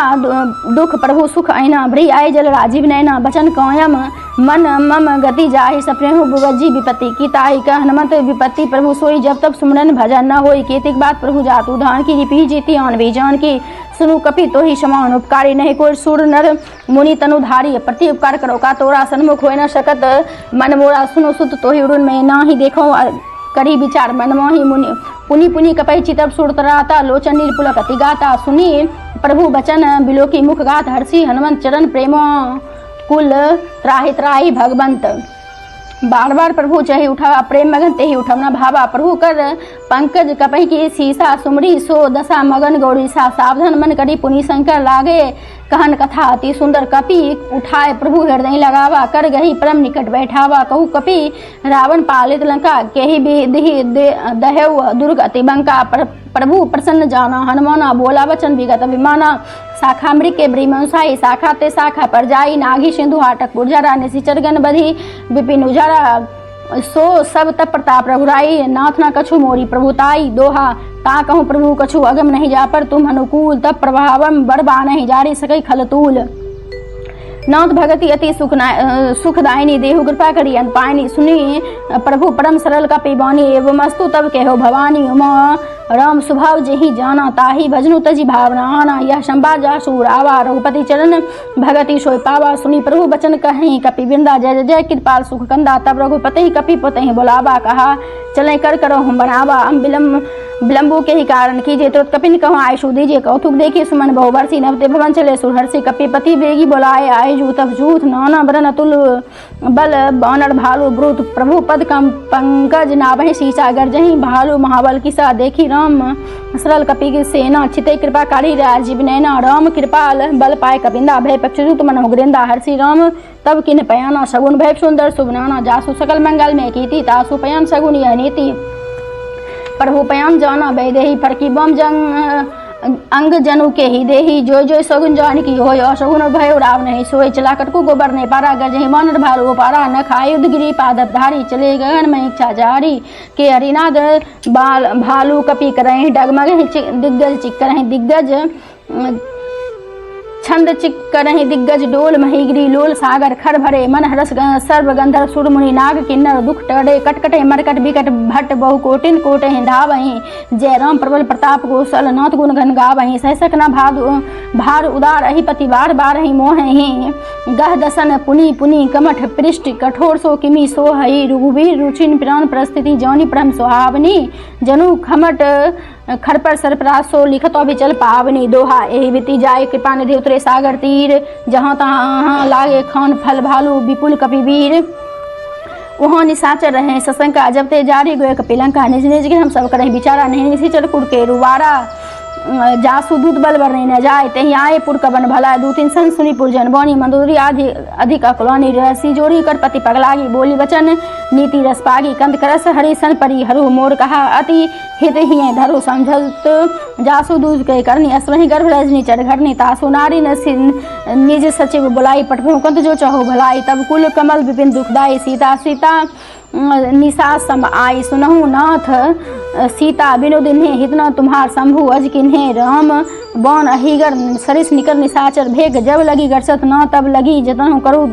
दुख प्रभु सुख ऐना भ्री आय जल राजीव नैना बचन कायम मन मम गति जाहि सप्रेहु बुगज्जी विपत्ति की ताहि कह हनुमत विपत्ति प्रभु सोई जब तब सुमरन भजन न होई केतिक बात प्रभु जातु धान की रिपी जीती आन भी जान की सुनु कपि तो ही समान उपकारी नहीं कोई सुर नर मुनि तनुधारी प्रति उपकार करो का तोरा सन्मुख हो न सकत मन मोरा सुनो सुत तो ही उड़न में ना ही देखो करी विचार मन मोहि मुनि पुनि पुनि कपै चितब सुरतराता लोचन निर्पुल कति गाता सुनी प्रभु बचन बिलोकी मुख गात हर्षि हनुमंत चरण प्रेम कुल त्राहि त्राहि भगवंत बार बार प्रभु चहे उठा प्रेम मगन ते ही उठवना भावा प्रभु कर पंकज कपहि की सीसा सुमरी सो दशा मगन गौरी सा सावधान मन करी पुनि शंकर लागे कहन कथा अति सुंदर कपि उठाए प्रभु हृदय लगावा कर गही परम निकट बैठावा कहू कपि रावण पालित लंका केहि बिहि दहेव दुर्ग अति बंका प्रभु प्रसन्न जाना हनुमाना बोला वचन विगत विमाना शाखा मृग के ब्रिमंसाई शाखा ते शाखा पर जाई नागी सिंधु हाटक पुरजरा निशिचर गण बधी विपिन उजरा सो सब तप प्रताप रघुराई नाथ ना कछु मोरी प्रभुताई दोहा ता कहूँ प्रभु कछु अगम नहीं जा पर तुम अनुकूल तब प्रभावम बड़बा नहीं जारी सकई खलतूल नाथ भगति अति सुखदायिनी देहु कृपा करी अनपायनी सुनी प्रभु परम सरल का पिबानी एवं अस्तु तब कहो भवानी उमा राम स्वभाव जेहि जाना ताहि भजनु तजी भावना आना यह शंबा जा सूर आवा रघुपति चरण भगति सोय पावा सुनी प्रभु बचन कहीं कपि वृंदा जय जय कृपाल सुख कंदा तब रघुपति कपि पोते बोलावा कहा चले कर करो हम बनावा हम विलम्बो के ही कारण कीजिए तुरंत कपिन कहो आयशु दीजिए कौतुक देखिए सुमन बहु बरसी नवते भवन चले सुरहर्षि कपि पति बेगी बोलाए आय जू तब जूथ नाना बरन अतुल बल बानर भालू ब्रूत प्रभु पद कम पंकज नाभहि शीशा गरजहि भालू महाबल किसा देखी राम सरल कपि की सेना चिते कृपा कारी राजीव नैना राम कृपाल बल पाए कपिंदा भय पक्षजूत मन उग्रेंदा हर्षि राम तब किन पयाना सगुन भय सुंदर सुबनाना जासु सकल मंगल में कीति तासु पयान सगुन यह नीति प्रभु पयान जाना वैदेही फरकी बम जंग अंग जनु के ही देही जो जो सगुन जान की हो सगुन भय राव नहीं सोए चला कटकु गोबर ने पारा गजही मानर भालू पारा न खायुध गिरी पादप धारी चले गगन में इच्छा जारी के हरिनाद बाल भालू कपि करहि डगमग दिग्गज चिक करहि दिग्गज छंद चिक करहि दिग्गज डोल महिगिरी लोल सागर खर भरे मन हरस सर्व गंधर्व सुरमुनि नाग किन्नर दुख टड़े कटकटे मरकट बिकट भट्ट बहु कोटिन कोटे धावहि जय राम प्रबल प्रताप गोसल नाथ गुण गन गावहि सहसक न भार उदार अहिपति बार बार ही मोहि गह दसन पुनि पुनि कमठ पृष्ठ कठोर सो किमि सोहई रघुवीर रुचिन प्राण परिस्थिति जौनि परम सुहावनी जनु खमट खर पर सरपरासो लिखत अभिचल पावनी दोहा एहि विति जाय कृपा निधि उतरे सागर तीर जहाँ तहाँ लागे खान फल भालू विपुल कपिवीर वहाँ निशाचर रहे सशंका जब ते जारी गए कपिलंका निज निज के हम सब करें बिचारा नहीं निशिचर कुड़ के रुवारा जासु दूत बल बर नहीं न जाए तही आए पुर कबन भला दू तीन सन सुनी पुरजन बनी मंदोदरी आदि अधिक अकुलानी रसी जोड़ी कर पति पगलागी बोली वचन नीति रस पागी कंद करस हरि सन परी हरु मोर कहा अति हित ही धरु समझत जासु दूज के करनी असवही गर्भ रजनी चढ़ घरनी तासु नारी निज सचिव बुलाई पटभु कंत जो चहो भलाई तब कुल कमल विपिन दुखदाई सीता सीता निशा सम आई सुनहु नाथ सीता बिनु दिन्हे हितना तुम्हार शंभु अज किन्हे राम बन अहिगर सरिस निकर निशाचर भेग जब लगी गरसत न तब लगी जतन करू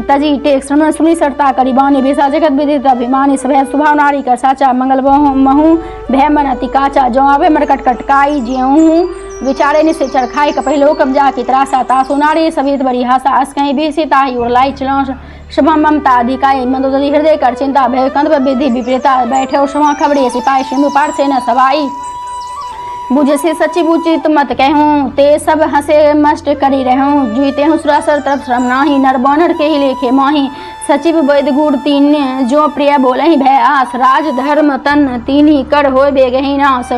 तजी टेक श्रमण सुनी सरता करीबानी बेसा जगत विदित अभिमानी सभय स्वभाव नारी कर साचा मंगल महू भय मन अति काचा जो आवे मरकट कटकाई ज्यों विचारे निश्चय चरखाई कपहलो कब्जा की त्रासा तासु नारी सभीत बड़ी हासा अस कहीं बेसी ताही उड़लाई चलो शुभ ममता अधिकाई मंदोदरी हृदय कर चिंता भय कंद विधि विपरीता बैठे क्षमा खबरी सिपाही सिंधु पार से न सवाई बुझे सचिव उचित मत कहूँ ते सब हंसे मस्ट करी रहूँ जीते हूँ सुरासर तरफ श्रम नाही नर बानर के ही लेखे माही सचिव वैद गुड़ तीन जो प्रिय बोले ही भय आस राज धर्म तन तीन ही कर हो बेगही नाश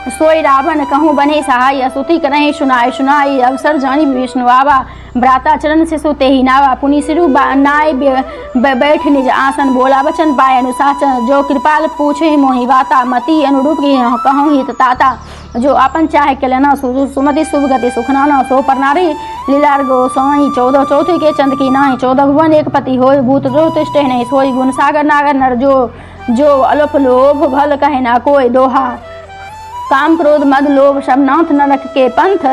सोई रावण कहूँ बने सहाय असुति करही सुनाई सुनाई अवसर जानी विष्णु आवा भ्राता चरण से सुते ही नावा पुनि सिरु नाय बैठ निज आसन बोला वचन पाए अनुशासन जो कृपाल पूछे मोहि वाता मति अनुरूप की कहूँ हित ताता जो अपन चाहे के लेना सुमति शुभ गति सुखनाना सो पर नारी लीलार गोसाई 14 चौथी के चंद की नाही 14 भुवन एक पति होय भूत जो तिष्ठे नहीं सोई गुण सागर नागर नर जो अलोप लोभ भल कहे ना कोई दोहा काम क्रोध मद लोभ सब नाथ नरक के पंथ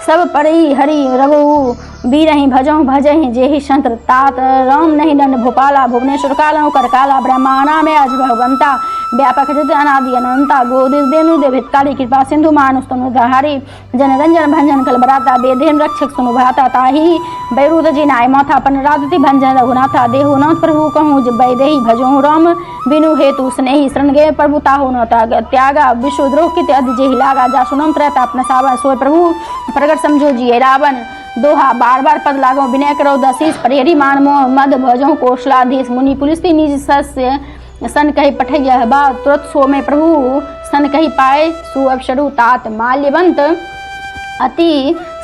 सब पड़ी हरि रघु बीरहि भजहु भजहि जेहि शंत्र तात राम नहीं दंड भोपाला भुवनेश्वर काला कर काला ब्रह्माना में अज भगवंता व्यापक हृदय अनादि अनंता गोदिस देनु देवितकारी कृपा सिंधु मानुष तनु धारी जन रंजन भंजन कल बराता बेदेन रक्षक सुनु भाता ताही बैरुद जी नाय माथा पन राधति भंजन रघुनाथा देहु नाथ प्रभु कहूँ जब बैदेही भजहु राम बिनु हेतु स्नेही शरण गे प्रभु ताहु न त्यागा विश्व द्रोह कित अधि जेहि लागा जा सुनम त्रैता अपना सावा सोय प्रभु प्रगट समझो जिये रावण दोहा बार बार पद लागो विनय करो दशीष परिहरी मान मोह मद भजो कौशलाधीश मुनि पुलिस निज सस्य सन कही पठैया बा तुरंत सो में प्रभु सन कही पाए सुअपशरु तात माल्यवंत अति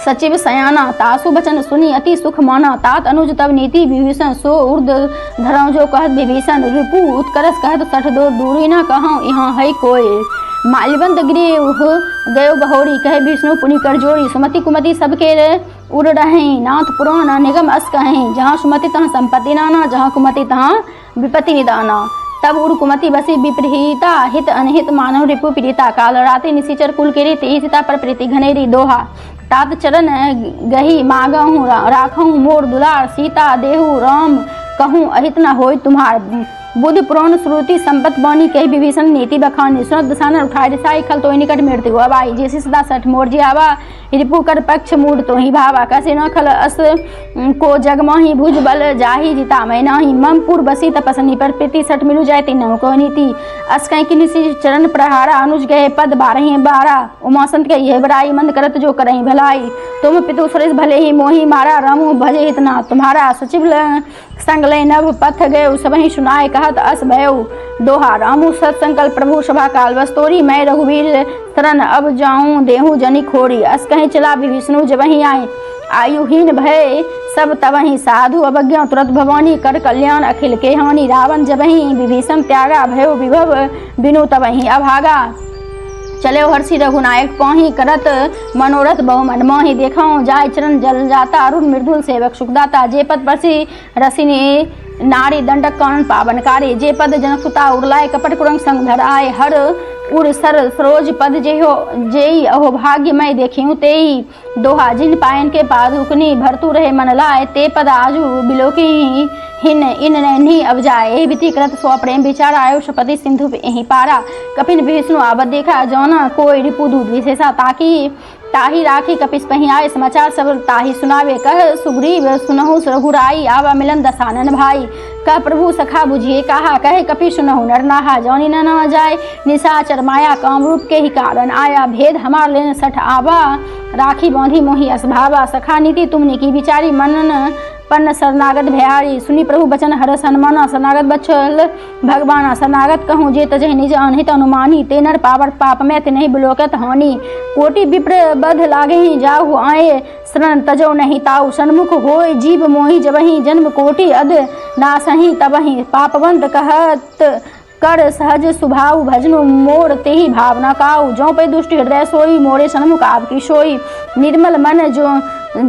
सचिव सयाना तासु बचन सुनी अति सुख माना तात अनुज तब नीति विभीषण सो उर्द धरौ जो कहत विभीषण रिपु उत्कर्ष कहत सठ दो दूरी न कहूँ यहाँ है कोई माल्यवंत गृह गयो बहोरी कहे विष्णु पुनि कर जोड़ी सुमति कुमति सबके उड़ रहे नाथ पुराण निगम अस कहें जहाँ सुमति तहाँ संपत्ति नाना जहाँ कुमति तहाँ विपत्ति निदाना तब उड़ कुमति बसी विपरीता हित अनहित मानव रिपु पीड़िता काल राति निशिचर कुल के रीति सीता पर प्रीति घनेरी दोहा तात चरण गही मागहूँ राखहूँ मोर दुलार सीता देहु राम कहूँ अहित न होय तुम्हार बुद्ध पुराण श्रुति संपत बानी कही विभीषण नीति बखानी सुनत दसानर उठाए रिसाई खल तो निकट मृत्यु अबाई जैसे सदा सठ मोर जी आवा रिपु कर पक्ष मूड तो ही भावा कसे न खल अस को जगमाही भुज बल जाही जिता मैं नाही ममपुर बसी तपसनी पर प्रीति सठ मिलु जाए तीन को नीति अस कहीं किसी चरण प्रहारा अनुज गए पद 12 उमासंत के यह बराई मंद करत जो करही भलाई तुम पितु सुरेश भले ही मोही मारा रामू भजे इतना तुम्हारा सचिव संग ले नभ पथ गए सब ही सुनाए कहत अस भयउ दोहा रामू सत्संकल्प प्रभु सभा काल वस्तोरी मैं रघुवीर शरण अब जाऊं देहूं जनी खोरी अस कहीं चला विष्णु जब ही आए आयुहीन भय सब तबही साधु अवज्ञा तुरंत भवानी कर कल्याण अखिल के हानि रावण जब ही विभीषण त्यागा भयो विभव बिनु तबही अभागा चले हर्षि रघुनायक पौही करत मनोरथ बहु मन मोहि देखाऊं जाय चरण जल जाता अरुण मृदुल सेवक सुखदाता जे पद परसी रसिनी नारी दंडक कान पावनकारी जे पद जनसुता उड़लाय कपट कुरंग संग धराय हर उड़ सर सरोज पद जेई अहो भाग्य मैं देखियूँ तेई दोहा जिन पायन के पादुकनी भरतू रहे मन लाए ते पद आजू बिलोकी हिन इन नहीं अब जाए बिति करत स्व प्रेम विचार आयो शपति सिंधु यही पारा कपिन विष्णु आबद देखा जौना कोई रिपु दूध विशेषा ताकि ताही राखी कपिस पही आए समाचार सब ताही सुनावे कह सुग्रीव सुनहु रघुराई आवा मिलन दसानन भाई कह प्रभु सखा बुझिए कहा कहे कपि सुनहु नर नाहा जौनी न जाए निशाचर माया काम रूप के ही कारण आया भेद हमार लेन सठ आवा राखी बांधी मोही असभावा सखा नीति तुमने की विचारी मनन पन्न शरणागत भयारी सुनी प्रभु बचन हर सन्माना शरणागत बचल भगवाना शरणागत कहूँ जे तजह निज अनहित अनुमानी ते नर पावर पाप में ते नहीं बिलोकत हानि कोटि विप्र बध लागे ही जाहु आए शरण तजो नहीं ताऊ सन्मुख होय जीव मोहि जबहि जन्म कोटि अध नासही तबहि पापवंत कहत कर सहज सुभाव भजनु मोर तेहि भावना काऊ जो पे दुष्ट हृदय सोई मोरे सन्मुख आपकी सोई निर्मल मन जो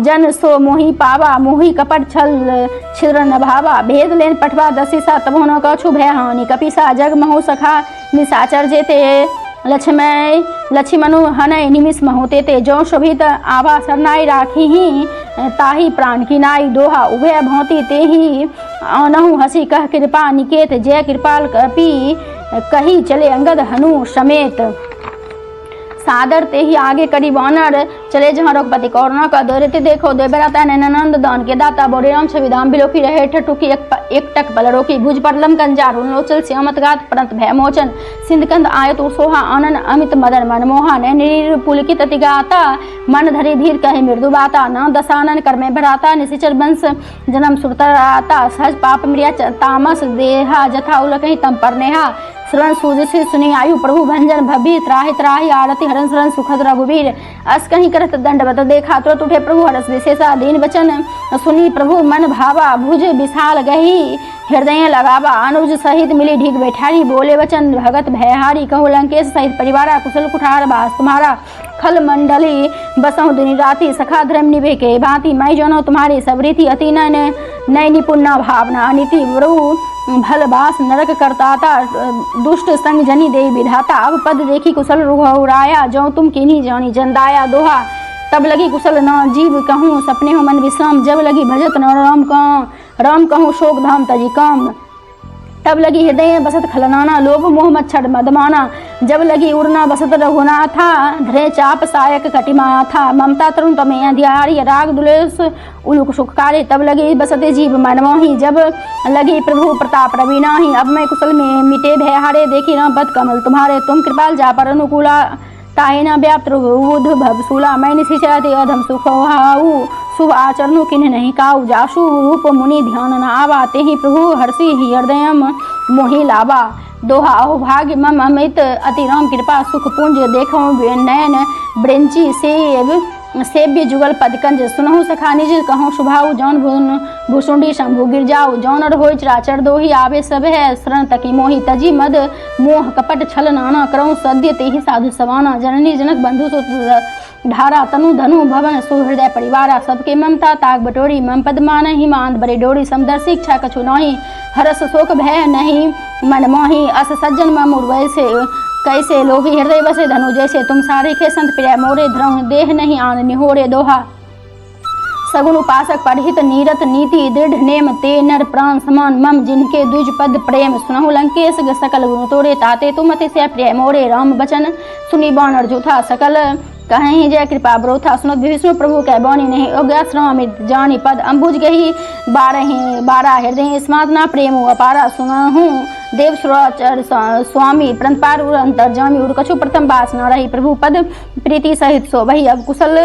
जन सो मोहि पावा मोहि कपट छल छिद्र न भावा भेद लेन पठवा दशिसा तबो न कछु भय हानि कपिसा जग महु सखा निशाचर जेते लक्ष्मय लक्ष्मणु हनय निमिष महोते ते जो शोभित आभा सरनाई राखी ही ताही प्राण की नाई दोहा उभय भौती ते ही अनहु हसी कह कृपा निकेत जय कृपाल कपि कही चले अंगद हनु समेत सादर ते ही आगे करी वानर चले जहाँ रघुपति कौरना का दौरते देखो दे बराता नंद दान के दाता बोरे राम छवि दाम बिलोकी रहे ठुकी एक टक बल रोकी भुज परलम कंजार उन्लोचल श्यामत गात परंत भय मोचन सिंधकंद आयत सोहा आनन अमित मदन मनमोहा नैनीर पुलकित अतिगाता मन धरे धीर कहे मृदु बाता न दसानन कर्मे भराता निशिचर वंश जन्म सुरतराता सहज पाप मृिया तामस देहा जथा उलकहि तम परनेहा श्रवण सूजसी सुनी आयु प्रभु भंजन भभी त्राहि त्राहि आरति हरण शरण सुखद रघुवीर अस कहीं करत दंडवत देखा तुरत उठे प्रभु हरस विशेषा दीन वचन सुनी प्रभु मन भावा भुज विशाल गही हृदय लगावा अनुज सहित मिली ढीक बैठारी बोले वचन भगत भयहारी कहो लंकेश सहित परिवारा कुशल कुठार बास तुम्हारा खल मंडली बसहु दुनि राति सखा धर्म निभे के भांति मैं जनो तुम्हारी सबरीति अति नय निपुण्य भावना अनिति प्रभु भल बास नरक करताता दुष्ट संग जनी देवी विधाता अब पद देखी कुशल रुहराया जो तुम किन्हीं जानी जनदाया दोहा तब लगी कुशल न जीव कहूँ सपने हो मन विश्राम जब लगी भजत न राम कहूँ शोक धाम तजी काम तब लगी हृदय बसत खलनाना लोभ मोह मच्छर मदमाना जब लगी उड़ना बसत रघुनाथा धरे चाप सायक कटिमा था ममता तरुण तमें अंधियारी राग दुलेस उलुक सुखकारी तब लगी बसते जीव मनमोही जब लगी प्रभु प्रताप रविनाही अब मैं कुशल में मिटे भय हारे देखी न पद कमल तुम्हारे तुम कृपाल जा पर अनुकूला ताहि न व्याप्त रुध भवसूला मैं निशिचरति अधम सुखहाऊ शुभ आचरणु किन्ह नहीं काऊ जाशु रूप मुनि ध्यान न आवा ते ही प्रभु हर्षि हृदय मोहि लावा दोहा अहो भाग्य मम अमित अति राम कृपा सुख पुंज देखो नयन ब्रेंची सेव्य जुगल पदकंज सुनहु सखा निज कहूँ शुभाऊ जौन भूषुंडी शंभु गिर जाऊ जौन हो चराचर दोही आवे सब है शरण तकी मोहि तजी मद मोह कपट छल नाना करऊँ सद्य ते ही साधु सवाना जननी जनक बंधु सुत धारा तनु धनु भवन सुहृदय परिवारा सबके ममता ताक बटोरी मम पद मान ही मांद बरे डोरी समदर्शी इच्छा कछु नहीं हरस शोक भय नहीं मन मोहि अस सज्जन मम उर्वैसे कैसे लोभी हृदय बसे धनु जैसे तुम सारे के संत प्रिय मोरे ध्रुव देह नहीं आन निहोरे दोहा सगुन उपासक पढ़ित नीरत नीति दृढ़ नेम ते नर प्राण समान मम जिनके द्विज पद प्रेम सुनहु लंकेश सकल गुण तोरे ताते तुम अति से प्रिय मोरे राम बचन सुनी बानर जूथा सकल कहीं जय कृपा ब्रोथा सुनत विष्णु प्रभु कह बानी नहीं अज्ञाश्रमित जानी पद अंबुज गही बारह हृदय स्मातना प्रेम अपारा सुनहु देव सुराचर स्वामी प्रंतपार उर अंतर्जामी उर कछु प्रथम बास न रही प्रभु पद प्रीति सहित सो भई अब कुशल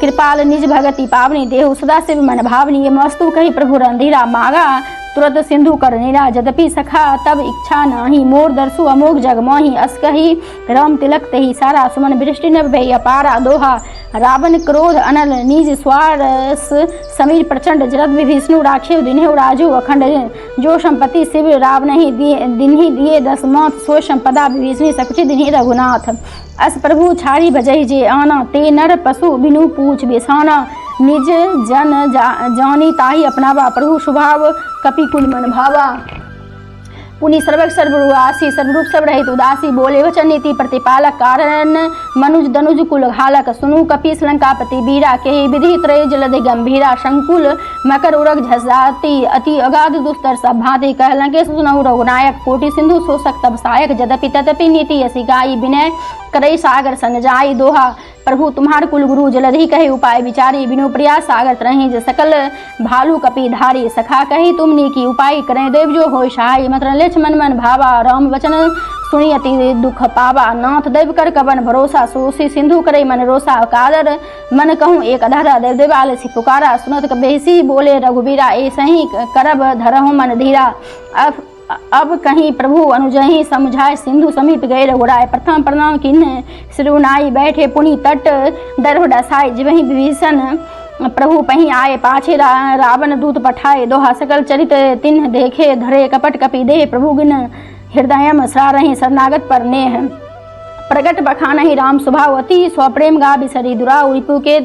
कृपाल निज भगति पावनी देहु सदा शिव मन भावनी मस्तु कही प्रभु रंधीरा मागा तुरंत सिंधु कर नीरा यद्यपि सखा तब इच्छा नाही मोर दर्शु अमोघ जग मोहि अस कही राम तिलक तही सारा सुमन वृष्टि न भई अपारा दोहा रावण क्रोध अनल निज स्वारस समीर प्रचंड जरद विष्णु राक्षे दिन्हे राजू अखंड जो संपत्ति शिव राव नहीं दिन्ही दिए 10 मात सो संपदा विष्णु सकुचि दिन्ही रघुनाथ अस प्रभु छाड़ी बजहि जे आना ते नर पशु बिनु पूछ बेसाना निज जन जानी ताही अपनावा प्रभु स्वभाव कपि कुल मन भावा पुनि सर्वक सर्वरूआसी सर्वरूप सब रहित उदासी बोले वचन नीति प्रतिपालक कारण मनुज दनुज कुल घालक सुनु कपि लंकापति बीरा के विधि त्रय जलद गंभीरा शंकुल मकर उरग झसाती अति अगाध दुस्तर सब भांति कह लंकेश सुनहु रघुनायक कोटि सिंधु शोषक तब सायक यद्यपि तदपि नीति यसी गाई विनय करई सागर सन जाई दोहा प्रभु तुम्हार कुल गुरु जलधि कहे उपाय विचारी बिनु प्रयास सागर तरहि ज सकल भालू कपि धारी सखा कही तुमनी की उपाय करें देव जो हो सहाय मत लेछ मन मन भावा राम वचन सुनी अति दुख पावा नाथ देव कर कवन भरोसा सोसी सिंधु करे मन रोसा कादर मन कहूँ एक अधरा देव देवाल से पुकारा सुनत बेसी बोले रघुबीरा ए सही करब धरहु मन धीरा अब कहीं प्रभु अनुजहि समझाए सिंधु समीप गए रघुराय प्रथम प्रणाम किन्ह सिरुनाई बैठे पुनि तट दरह डसाई जिवहि विभीषण प्रभु पही आए पाछे रावण दूत पठाए दोहा सकल चरित तिन्ह देखे धरे कपट कपि देह प्रभु गिन हृदय सरारहि शरणागत पर नेह प्रगट बखान ही राम स्वभाव अति स्वप्रेम गा बिसरी दुरा रिपु के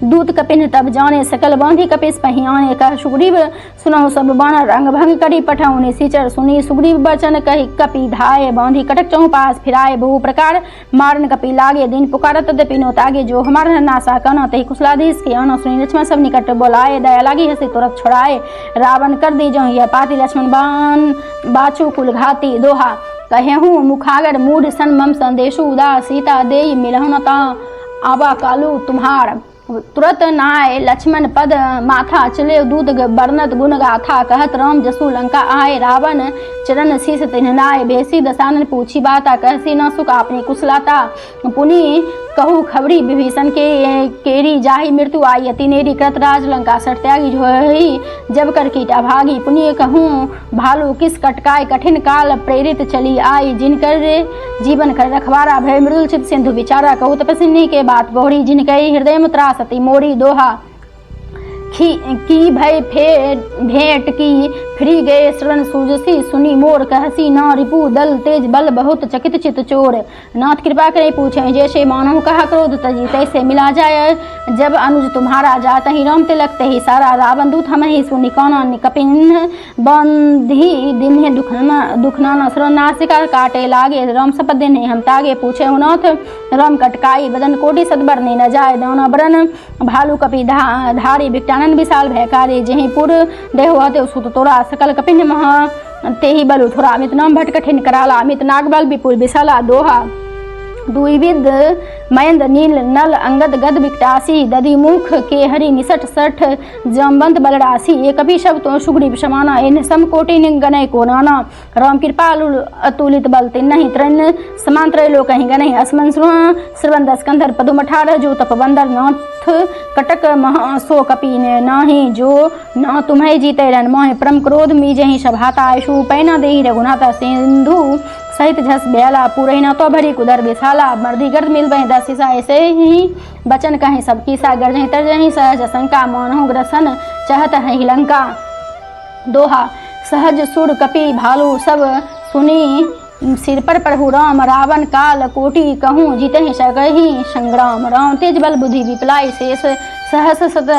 दूत कपिन तब जाने सकल बांधी कपिस पहियाने कह सुग्रीव सुनहु सब बाण रंग भंग करी पठाउने सिचर सुनी सुग्रीव बचन कही कपि धाये बांधी कटक चौं पास फिराए बहु प्रकार मारन कपि लागे दिन पुकारत तदपि नो तागे जो हमार नासा कन तही कुशलाधीश के आना सुनी लक्ष्मण सब निकट बोलाए दया लागी हसी तुरंत छोड़ाए रावण कर दी जो यह पाती लक्ष्मण बान बाचू कुल घाती दोहा कहेहूँ मुखागर मूढ़ सन मम संदेशु उदा सीता देई मिलहुनता आबा कालू तुम्हार तुरत नाय लक्ष्मण पद माथा चले दूध बरनत गुण गाथा कहत राम जसु लंका आए रावण चरण शीस तिन्हनाय बेसी दसानन पूछी बाता कहसी न सुख आपने कुशलाता पुनि कहू खबरी विभीषण के केरी जाहि मृत्यु आई अति नेरी कृत राज लंका सट त्यागी जोही जब कर कीटा भागी पुनि कहूँ भालू किस कटकाय कठिन काल प्रेरित चली आई जिनकर जीवन कर रखवारा भय मृदुल चित सिंधु विचारा कहू तपस्विनी के बात बोहरी जिनकई हृदय मुत्रा सती मोरी दोहा की भय भेंट की फ्री गए श्रवण सूजसी सुनी मोर कहसी न रिपु दल तेज बल बहुत चकित चित चोर नाथ कृपा करे पूछे जैसे मानो कहा क्रोध तजी तैसे मिला जाए जब अनुज तुम्हारा जात ही राम तिलक ही सारा रावण दूत हम ही सुनी कौन कपिन बंधी दिन दुखना श्रवण नासिका काटे लागे राम सपद दिन हम तागे पूछे नाथ राम कटकाई बदन कोटि सदबर ने न जाए दाना बरन भालू कपि धारी विकटानन विशाल भयकारी जहीं पुर देहते सुत तोरा सकल कपिन महा तेहि बलु थोड़ा अमित नाम भट कठिन कराला अमित नागबल विपुल विशाला दोहा दुईविद मयंद नील नल अंगद गद विकटासी दधि मुख के हरि निसठ सठ जमबंत बलरासी ये कभी शब्द तो सुग्रीव समाना इन समकोटि गनय को नाना राम कृपा अतुलित बल तिन नहीं त्रन समांतर लोक कहीं गनय असमन श्रवण दस कंधर पदुम 18 जो तप बंदर नाथ कटक महा सो कपि ने नाही जो न तुम्हें जीते रन मोह परम क्रोध मीजे ही सभाता आयु पैना दे रघुनाथा सिंधु सहित झस बेला पूरे न तो भरी कुदर बेसाला मर्दी गर्द मिल बहे दसिसा ऐसे ही बचन कहें सबकी सागर जहीं तर जहीं सहज शंका मोनहु ग्रसन चाहत है लंका दोहा सहज सुर कपि भालू सब सुनी सिर पर प्रभु राम रावण काल कोटि कहूँ जीते ही सकही संग्राम राम तेज बल बुद्धि विपलाई शेष सहस सत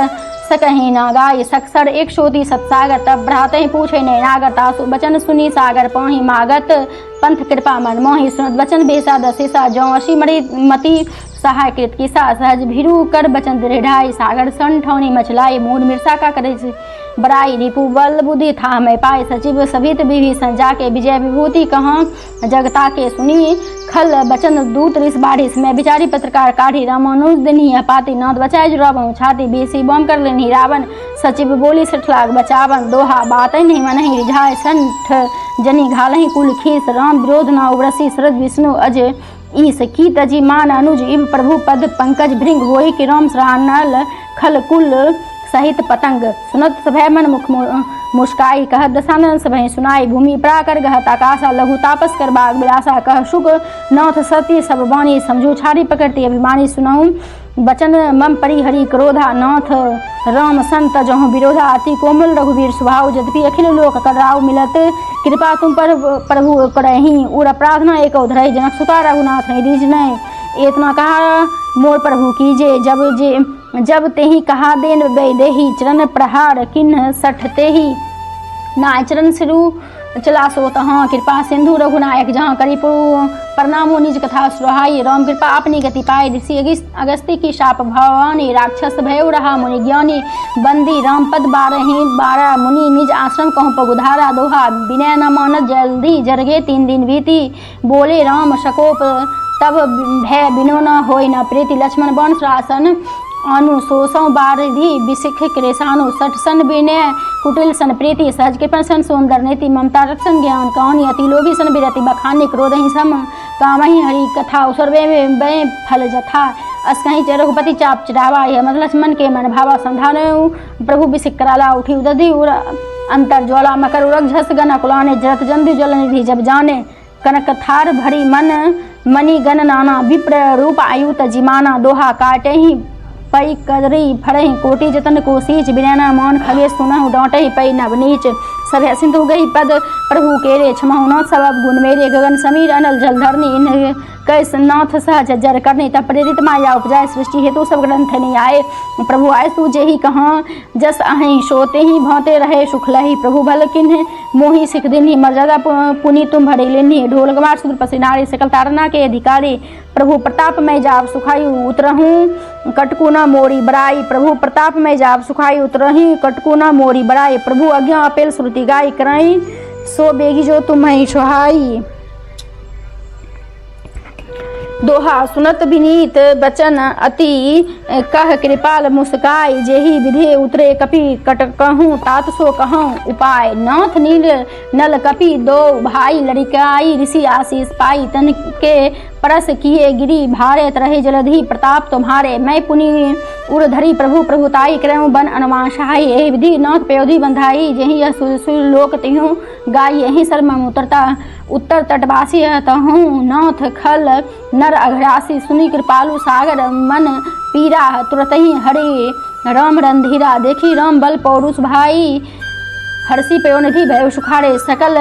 सकही नागाय सक्सर एक शोधी सत्सागर तब भ्राते ही पूछे ने नागर तासु बचन सुनी सागर पाही मागत पंथ कृपा मन मोहि सुनत बचन बेसा दसिसा जौ अशी मति सहाय कृत किसा सहज भिरु कर बचन दृढ़ाई सागर सन ठौनी मचलाई मूड मिर्सा का करे बड़ाई रिपु बल बुद्धि था मैं पाए सचिव सभित विभीषण जाके विजय विभूति कहाँ जगता के सुनी खल बचन दूत रिस बारिश में बिचारी पत्रकार काढ़ी रामानुज दिन ही पाती नाथ बचाए जुराबू छाती बीसी बम कर लेनी रावण सचिव बोली 60 लाख बचावन दोहा बात नहीं मन ही रिझाए संठ जनी घालही कुल खीस राम विरोध न उग्रसी शरद विष्णु अज ईस की तजी मान अनुज इव प्रभु पद पंकज भृंग होई कि राम सरानल खल कुल सहित पतंग सुनत सभय मन मुख मुस्काई कहत दशानन सभय सुनाई भूमि प्राकर गहत आकाशा लघु तापस कर बाग विलासा कह शुक नाथ सती सब वाणी समझू छाड़ी पकड़ती अभिमानी सुनाऊं बचन मम परिहरि क्रोधा नाथ राम संत जहाँ विरोधा अति कोमल रघुवीर स्वभाव यद्यपि अखिल लोक कराव मिलत कृपा तुम पर प्रभु करही उर प्रार्थना एक उधरही जनक सुता रघुनाथ नहीं दीज नहीं इतना कहा मोर प्रभु कीजे जब तेही कहा देन देही चरण प्रहार किन्ह सठते ही ना चरण सिरु चला सो तहाँ कृपा सिंधु रघुनायक जहाँ करी प्रणामो निज कथा सुहाई राम कृपा अपनी गति पाए ऋषि अगस्ती की शाप भवानी राक्षस भयो रहा मुनि ज्ञानी बंदी राम पद 12 मुनि निज आश्रम कहूँ पगुधारा दोहा विनय न मानत जल्दी जरगे 3 दिन बीती बोले राम शकोप तब भय बिनो न होय न प्रीति लक्ष्मण बन शासन अनुशोषों बारिधि विशिख क्रेशानु सठ सन विनय कुटिल सन प्रीति सहज कृपण सन सुंदर नीति ममता रक्षण ज्ञान कौनी अति लोभी सन विरति बखानी क्रोध ही सम कामहि हरि कथा सर्वे में फल जथा अस कहीं रघुपति चाप चढ़ावा यह मत लक्ष्मण के मन भावा संधान प्रभु विशिख कराला उठी उदधि उर अंतर ज्वाला मकर उरग झस गन अकुलाने जरत जंदु जल निधि जब जाने कनक थार भरी मन मणि गण नाना विप्र रूप आयुत जिमाना दोहा काटे ही पई कदरी फड़ही कोटि जतन को सींच बिना मौन खगे सुनहु डांटही पई नवनीच सब सिंधु गई पद प्रभु केरे क्षमाहु नाथ सब गुण मेरे गगन समीर अनल जल धरनी इन कैस नाथ सहज जर करनी तब प्रेरित माया उपजाए सृष्टि हेतु सब ग्रंथ नहीं आए प्रभु आय सूझे ही कहाँ जस अहि सोते ही भाते रहे सुखलही प्रभु भल किन्ह मोहि सिख दिन ही मर्यादा पुनि तुम भरे लेनी ढोल गमार सुर पसिनारी सकल तारना के अधिकारी प्रभु प्रताप में जाब सुखाई उतरहूँ कटकू न मोरी बड़ाई प्रभु प्रताप में जाब सुखाई उतरही कटकू न मोरी बड़ाई प्रभु अज्ञा अपेल श्रुति गाय कराई सो बेगी जो तुम्हें सुहाई। दोहा सुनत विनीत बचन अति कह कृपाल मुस्काई जेहि विधि उतरे कपि कट कहूँ तात सो कहूँ उपाय नाथ नील नल कपि दो भाई लड़िकाई ऋषि आशीष पाई तन के परस किए गिरी भारत रहे जलधि प्रताप तुम्हारे मैं पुनि उड़धरी प्रभु प्रभुताई क्रम बन अनुमाशाई एहि विधि नाथ पयोधि बंधाई जही यह सुर लोक तिहूँ गाई यही सर्म उतरता उत्तर तटवासी तहूँ नाथ खल नर अघरासी सुनी कृपालु सागर मन पीरा तुरत ही हरे राम रंधीरा देखी राम बल पौरुष भाई हर्षि पयोनिधि भय सुखारे सकल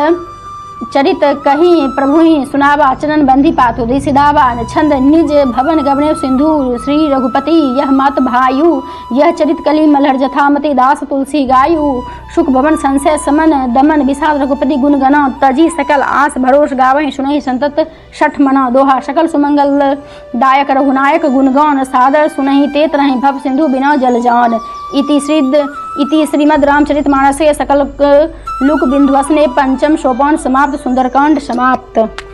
चरित कहीं प्रभु ही सुनावा चरण बंधी पातु दी सिधावा छंद निज भवन गवने सिंधु श्री रघुपति यह मत भायु यह चरित कली मलहर जथामति दास तुलसी गायु सुख भवन संशय समन दमन विषाद रघुपति गुण गना तजी सकल आस भरोस गावहि सुनहि संतत छठ मना दोहा सकल सुमंगल दायक रघुनायक गुणगान सादर सुनहि तेत रहि भव सिंधु बिना जल जान इति श्रीमद् रामचरितमानसे सकल लुक बिंदुवसने पंचम सोपान समाप्त सुंदरकांड समाप्त।